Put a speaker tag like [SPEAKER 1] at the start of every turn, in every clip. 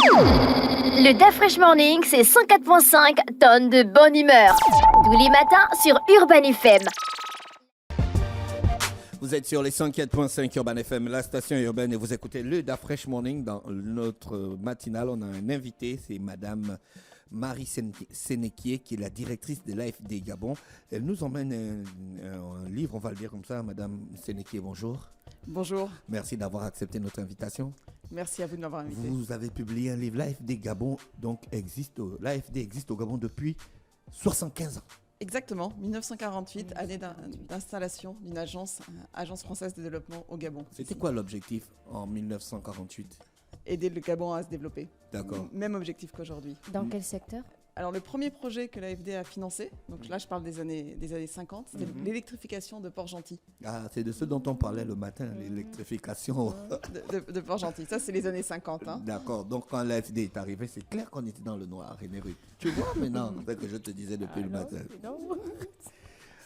[SPEAKER 1] Le DAF Fresh Morning, c'est 104.5 tonnes de bonne humeur. Tous les matins sur Urban FM.
[SPEAKER 2] Vous êtes sur les 104.5 Urban FM, la station urbaine, et vous écoutez le DAF Fresh Morning. Dans notre matinale, on a un invité, c'est Madame Marie Sénéquier, qui est la directrice de l'AFD Gabon. Elle nous emmène un livre, on va le dire comme ça. Madame Sénéquier, bonjour.
[SPEAKER 3] Bonjour.
[SPEAKER 2] Merci d'avoir accepté notre invitation.
[SPEAKER 3] Merci à vous de m'avoir invité.
[SPEAKER 2] Vous avez publié un livre, l'AFD Gabon, l'AFD existe au Gabon depuis 75 ans.
[SPEAKER 3] Exactement, 1948, année d'installation d'une agence française de développement au Gabon.
[SPEAKER 2] C'était quoi l'objectif en 1948 ?
[SPEAKER 3] Aider le Gabon à se développer.
[SPEAKER 2] D'accord.
[SPEAKER 3] Même objectif qu'aujourd'hui.
[SPEAKER 4] Dans quel secteur ?
[SPEAKER 3] Alors le premier projet que l'AFD a financé, donc là je parle des années 50, c'était l'électrification de Port-Gentil.
[SPEAKER 2] Ah, c'est de ce dont on parlait le matin, l'électrification.
[SPEAKER 3] De Port-Gentil, ça c'est les années 50. Hein.
[SPEAKER 2] D'accord, donc quand l'AFD est arrivé, c'est clair qu'on était dans le noir, Rénérus. Tu vois maintenant, c'est ce que je te disais depuis le matin.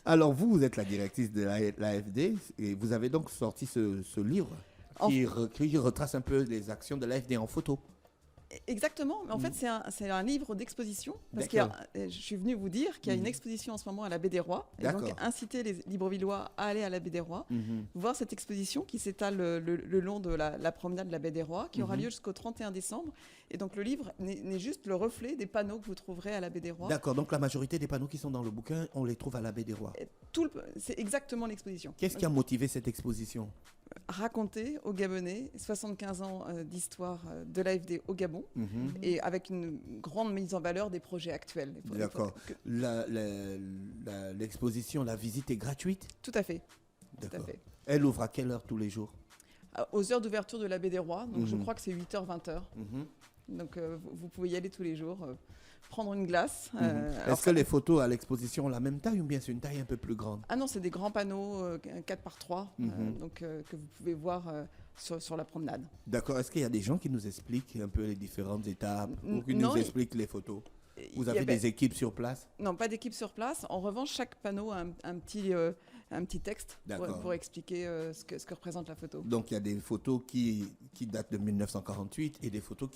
[SPEAKER 2] Alors vous êtes la directrice de l'AFD et vous avez donc sorti ce livre qui retrace un peu les actions de l'AFD en photo.
[SPEAKER 3] Exactement, mais en fait c'est un livre d'exposition, parce que je suis venue vous dire qu'il y a une exposition en ce moment à la Baie des Rois, et donc inciter les Librevillois à aller à la Baie des Rois, voir cette exposition qui s'étale le long de la promenade de la Baie des Rois, qui aura lieu jusqu'au 31 décembre, et donc le livre n'est juste le reflet des panneaux que vous trouverez à la Baie des Rois.
[SPEAKER 2] D'accord, donc la majorité des panneaux qui sont dans le bouquin, on les trouve à la Baie des Rois.
[SPEAKER 3] C'est exactement l'exposition.
[SPEAKER 2] Qu'est-ce qui a motivé cette exposition ?
[SPEAKER 3] Raconter aux Gabonais 75 ans d'histoire de l'AFD au Gabon, et avec une grande mise en valeur des projets actuels.
[SPEAKER 2] D'accord. L'exposition, la visite est gratuite ?
[SPEAKER 3] Tout à fait.
[SPEAKER 2] D'accord.
[SPEAKER 3] Tout à fait.
[SPEAKER 2] Elle ouvre à quelle heure tous les jours ?
[SPEAKER 3] Aux heures d'ouverture de la Baie des Rois, donc je crois que c'est 8h, 20h. Donc vous pouvez y aller tous les jours, prendre une glace.
[SPEAKER 2] Est-ce que les photos à l'exposition ont la même taille ou bien c'est une taille un peu plus grande ?
[SPEAKER 3] Ah non, c'est des grands panneaux 4x3 que vous pouvez voir sur la promenade.
[SPEAKER 2] D'accord. Est-ce qu'il y a des gens qui nous expliquent un peu les différentes étapes ou qui nous expliquent les photos ? Vous avez des équipes sur place ?
[SPEAKER 3] Non, pas d'équipe sur place. En revanche, chaque panneau a un petit texte pour expliquer ce que représente la photo.
[SPEAKER 2] Donc il y a des photos qui datent de 1948 et des photos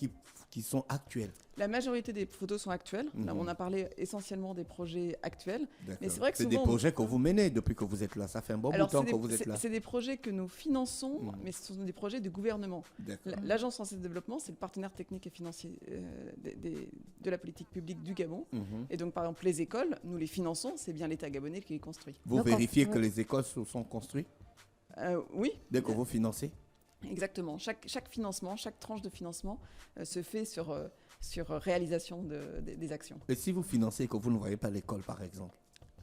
[SPEAKER 2] qui sont actuelles.
[SPEAKER 3] La majorité des photos sont actuelles. Là, on a parlé essentiellement des projets actuels.
[SPEAKER 2] Mais c'est vrai que c'est des projets que vous menez depuis que vous êtes là. Ça fait un bon bout de temps que vous êtes là.
[SPEAKER 3] C'est des projets que nous finançons, mais ce sont des projets du gouvernement. L'Agence française de développement, c'est le partenaire technique et financier de la politique publique du Gabon. Et donc, par exemple, les écoles, nous les finançons, c'est bien l'État gabonais qui les construit.
[SPEAKER 2] Vous vérifiez que les écoles sont construites ?
[SPEAKER 3] Oui.
[SPEAKER 2] Dès que vous financez ?
[SPEAKER 3] Exactement. Chaque financement, chaque tranche de financement se fait sur réalisation des actions.
[SPEAKER 2] Et si vous financez et que vous ne voyez pas l'école, par exemple ?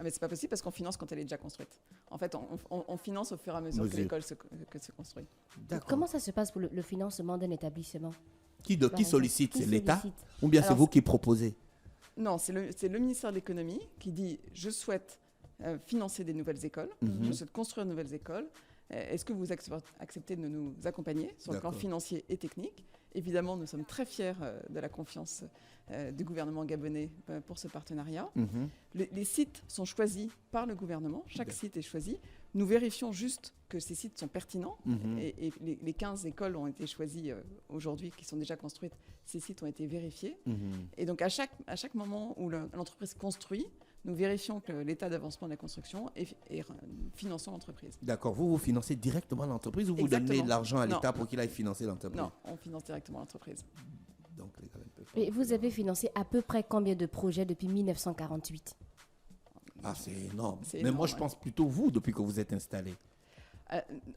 [SPEAKER 3] Mais c'est pas possible parce qu'on finance quand elle est déjà construite. En fait, on finance au fur et à mesure que l'école se construit.
[SPEAKER 4] Comment ça se passe pour le financement d'un établissement ?
[SPEAKER 2] Qui sollicite ? C'est l'État ? Ou bien c'est vous qui proposez ?
[SPEAKER 3] Non, c'est le ministère de l'économie qui dit « Je souhaite financer des nouvelles écoles, je souhaite construire de nouvelles écoles. Est-ce que vous acceptez de nous accompagner sur le plan financier et technique ?» Évidemment, nous sommes très fiers de la confiance du gouvernement gabonais pour ce partenariat. Les sites sont choisis par le gouvernement. Chaque site est choisi. Nous vérifions juste que ces sites sont pertinents. Et les 15 écoles ont été choisies aujourd'hui, qui sont déjà construites. Ces sites ont été vérifiés. Et donc, à chaque moment où l'entreprise construit, nous vérifions que l'état d'avancement de la construction et finançons l'entreprise.
[SPEAKER 2] D'accord. Vous financez directement l'entreprise ou vous donnez de l'argent à l'État pour qu'il aille financer l'entreprise ?
[SPEAKER 3] Non, on finance directement l'entreprise.
[SPEAKER 2] Donc,
[SPEAKER 4] et vous avez financé à peu près combien de projets depuis 1948 ?
[SPEAKER 2] Ah, c'est énorme. Mais moi, je pense plutôt vous, depuis que vous êtes installé.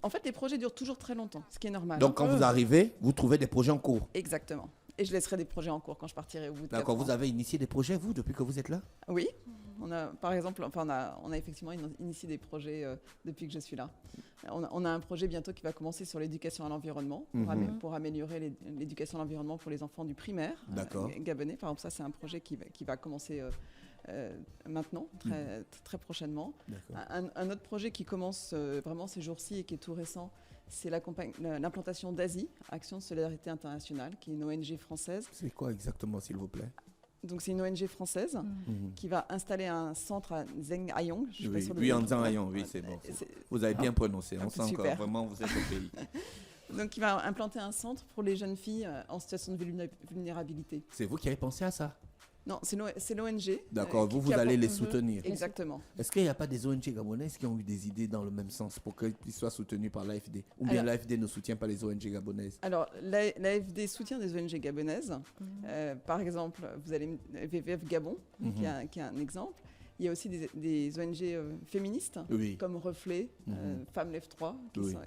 [SPEAKER 3] En fait, les projets durent toujours très longtemps, ce qui est normal.
[SPEAKER 2] Donc, quand vous arrivez, vous trouvez des projets en cours ?
[SPEAKER 3] Exactement. Et je laisserai des projets en cours quand je partirai au bout de 4 ans.
[SPEAKER 2] D'accord. Vous avez initié des projets, vous, depuis que vous êtes là ?
[SPEAKER 3] Oui. Par exemple, on a effectivement initié des projets depuis que je suis là. On a un projet bientôt qui va commencer sur l'éducation à l'environnement, pour améliorer l'éducation à l'environnement pour les enfants du primaire gabonais. Par exemple, ça, c'est un projet qui va commencer maintenant, très prochainement. Un autre projet qui commence vraiment ces jours-ci et qui est tout récent, c'est l'implantation d'ASI, Action de Solidarité Internationale, qui est une ONG française.
[SPEAKER 2] C'est quoi exactement, s'il vous plaît ?
[SPEAKER 3] Donc, c'est une ONG française qui va installer un centre à Zhenghaïong.
[SPEAKER 2] Oui, en Zhenghaïong, oui, c'est bon. Vous avez bien prononcé. On sent que vraiment vous êtes au pays.
[SPEAKER 3] Donc, il va implanter un centre pour les jeunes filles en situation de vulnérabilité.
[SPEAKER 2] C'est vous qui avez pensé à ça?
[SPEAKER 3] Non, c'est l'ONG.
[SPEAKER 2] D'accord, vous allez les soutenir.
[SPEAKER 3] Exactement.
[SPEAKER 2] Est-ce qu'il n'y a pas des ONG gabonaises qui ont eu des idées dans le même sens pour qu'ils soient soutenus par l'AFD? Ou bien l'AFD ne soutient pas les ONG gabonaises?
[SPEAKER 3] Alors, l'AFD soutient des ONG gabonaises. Par exemple, vous avez WWF Gabon, qui est un exemple. Il y a aussi des ONG féministes, comme Reflet, Femmes Lève 3,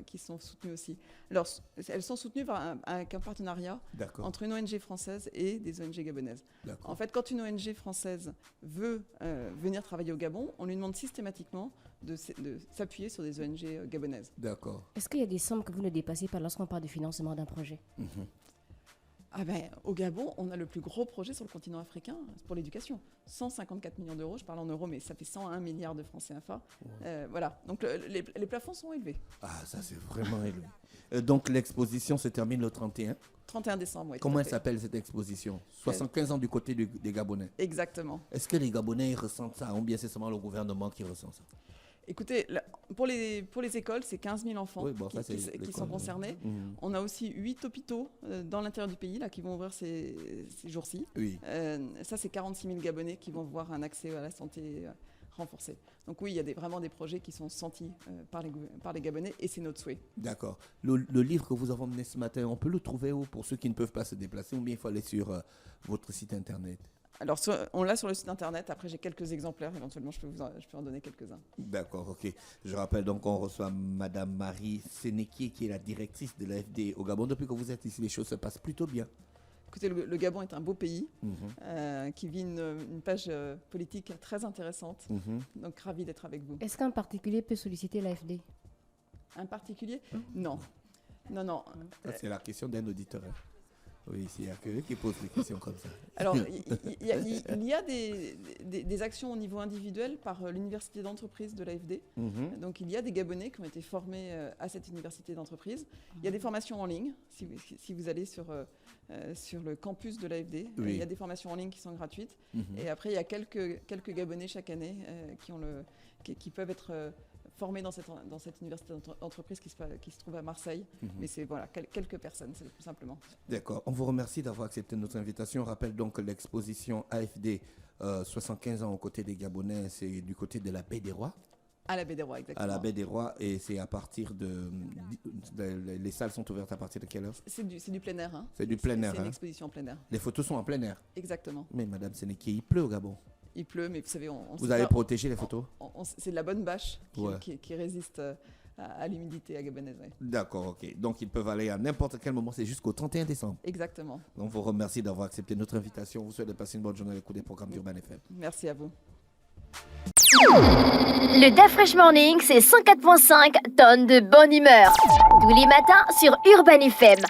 [SPEAKER 3] qui sont soutenues aussi. Alors, elles sont soutenues avec un partenariat entre une ONG française et des ONG gabonaises. En fait, quand une ONG française veut venir travailler au Gabon, on lui demande systématiquement de s'appuyer sur des ONG gabonaises.
[SPEAKER 2] D'accord.
[SPEAKER 4] Est-ce qu'il y a des sommes que vous ne dépassez pas lorsqu'on parle de financement d'un projet?
[SPEAKER 3] Au Gabon, on a le plus gros projet sur le continent africain pour l'éducation. 154 millions d'euros, je parle en euros, mais ça fait 101 milliards de francs CFA. Voilà, donc les plafonds sont élevés.
[SPEAKER 2] Ah, ça c'est vraiment élevé. Donc l'exposition se termine le
[SPEAKER 3] 31 décembre, oui.
[SPEAKER 2] Comment elle s'appelle cette exposition? 75 ans du côté des Gabonais.
[SPEAKER 3] Exactement.
[SPEAKER 2] Est-ce que les Gabonais ils ressentent ça ou bien c'est seulement le gouvernement qui ressent ça?
[SPEAKER 3] Écoutez, pour les écoles, c'est 15 000 enfants qui sont concernés. On a aussi 8 hôpitaux dans l'intérieur du pays là, qui vont ouvrir ces jours-ci. Ça, c'est 46 000 Gabonais qui vont voir un accès à la santé renforcé. Donc oui, il y a vraiment des projets qui sont sentis par les Gabonais et c'est notre souhait.
[SPEAKER 2] D'accord. Le livre que vous avez emmené ce matin, on peut le trouver où pour ceux qui ne peuvent pas se déplacer ou bien il faut aller sur votre site internet?
[SPEAKER 3] Alors, on l'a sur le site internet. Après, j'ai quelques exemplaires. Éventuellement, je peux en donner quelques-uns.
[SPEAKER 2] D'accord, ok. Je rappelle donc qu'on reçoit Madame Marie Sénéquié, qui est la directrice de l'AFD au Gabon. Depuis que vous êtes ici, les choses se passent plutôt bien.
[SPEAKER 3] Écoutez, le Gabon est un beau pays qui vit une page politique très intéressante. Donc, ravi d'être avec vous.
[SPEAKER 4] Est-ce qu'un particulier peut solliciter l'AFD?
[SPEAKER 3] Un particulier? Non. Non.
[SPEAKER 2] Ça, c'est la question d'un auditeur. Oui, il y a que eux qui posent des questions comme ça.
[SPEAKER 3] Alors, il y a des actions au niveau individuel par l'université d'entreprise de l'AFD. Donc, il y a des Gabonais qui ont été formés à cette université d'entreprise. Il y a des formations en ligne. Si vous allez sur le campus de l'AFD, il y a des formations en ligne qui sont gratuites. Et après, il y a quelques Gabonais chaque année qui peuvent être formés dans cette université d'entreprise qui se trouve à Marseille. Mais c'est quelques personnes, c'est tout simplement.
[SPEAKER 2] D'accord. On vous remercie d'avoir accepté notre invitation. On rappelle donc que l'exposition AFD 75 ans aux côtés des Gabonais, c'est du côté de la Baie des Rois.
[SPEAKER 3] À la Baie des Rois, exactement.
[SPEAKER 2] À la Baie des Rois, et c'est à partir les salles sont ouvertes à partir de quelle heure?
[SPEAKER 3] C'est du plein air.
[SPEAKER 2] C'est du plein air.
[SPEAKER 3] C'est une exposition en plein air.
[SPEAKER 2] Les photos sont en plein air?
[SPEAKER 3] Exactement.
[SPEAKER 2] Mais Madame Sénéquié, il pleut au Gabon.
[SPEAKER 3] Il pleut, mais vous savez,
[SPEAKER 2] vous avez protégé les photos?
[SPEAKER 3] C'est de la bonne bâche qui résiste à l'humidité à gabonaise.
[SPEAKER 2] D'accord, ok. Donc ils peuvent aller à n'importe quel moment, c'est jusqu'au 31 décembre.
[SPEAKER 3] Exactement.
[SPEAKER 2] Donc on vous remercie d'avoir accepté notre invitation. On vous souhaite de passer une bonne journée à l'écoute des programmes d'Urban FM.
[SPEAKER 3] Merci à vous.
[SPEAKER 1] Le DAF Fresh Morning, c'est 104.5 tonnes de bonne humeur. Tous les matins sur Urban FM.